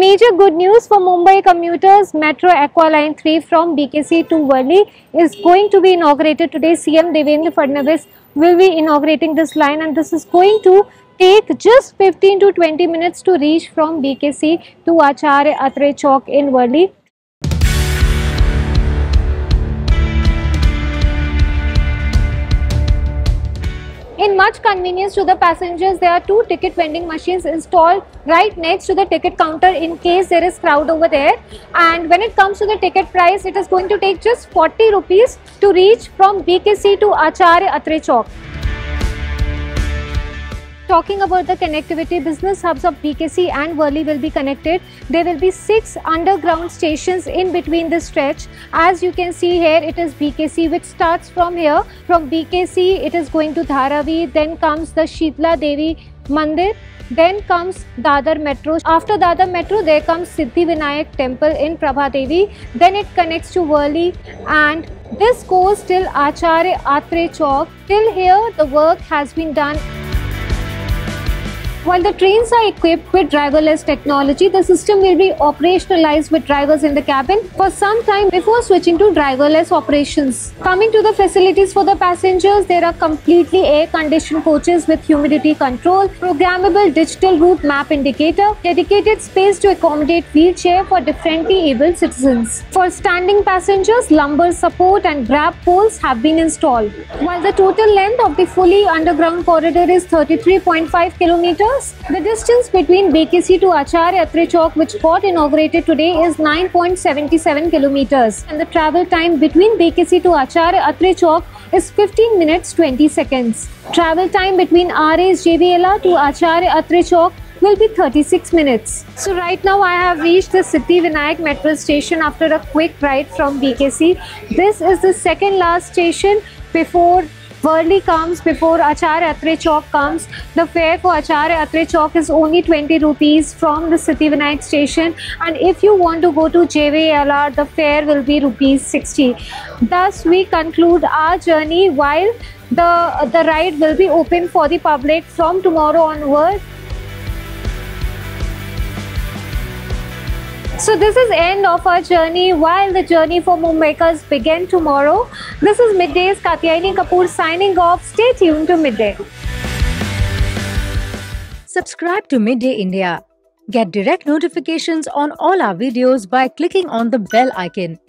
major good news for Mumbai commuters. Metro Aqualine 3 from BKC to Worli is going to be inaugurated today. CM Devendra Fadnavis will be inaugurating this line, and this is going to take just 15 to 20 minutes to reach from BKC to Acharya Atre Chowk in Worli. In much convenience to the passengers, there are two ticket vending machines installed right next to the ticket counter in case there is crowd over there. And when it comes to the ticket price, it is going to take just 40 rupees to reach from BKC to Acharya Atre Chowk. Talking about the connectivity, business hubs of BKC and Worli will be connected. There will be 6 underground stations in between this stretch. As you can see here, it is BKC which starts from here. From BKC, it is going to Dharavi, then comes the Sheetla Devi Mandir, then comes Dadar Metro. After Dadar Metro, there comes Siddhi Vinayak Temple in Prabha Devi. Then it connects to Worli, and this goes till Acharya Atre Chowk. Till here, the work has been done. While the trains are equipped with driverless technology, the system will be operationalized with drivers in the cabin for some time before switching to driverless operations. Coming to the facilities for the passengers, there are completely air-conditioned coaches with humidity control, programmable digital route map indicator, dedicated space to accommodate wheelchair for differently abled citizens. For standing passengers, lumbar support and grab poles have been installed. While the total length of the fully underground corridor is 33.5 kilometers, the distance between BKC to Acharya Atre Chowk, which got inaugurated today, is 9.77 kilometers, and the travel time between BKC to Acharya Atre Chowk is 15 minutes 20 seconds. Travel time between RA's JVLR to Acharya Atre Chowk will be 36 minutes. So right now I have reached the Siddhi Vinayak metro station after a quick ride from BKC. This is the second last station before Worli comes, before Acharya Atre Chowk comes. The fare for Acharya Atre Chowk is only 20 rupees from the Siddhi Vinayak station, and if you want to go to JVLR, the fare will be rupees 60. Thus we conclude our journey, while the ride will be open for the public from tomorrow onward. So this is end of our journey, while the journey for Mumbaikars begin tomorrow. This is Midday's Katyayani Kapoor signing off. Stay tuned to Midday. Subscribe to Midday India. Get direct notifications on all our videos by clicking on the bell icon.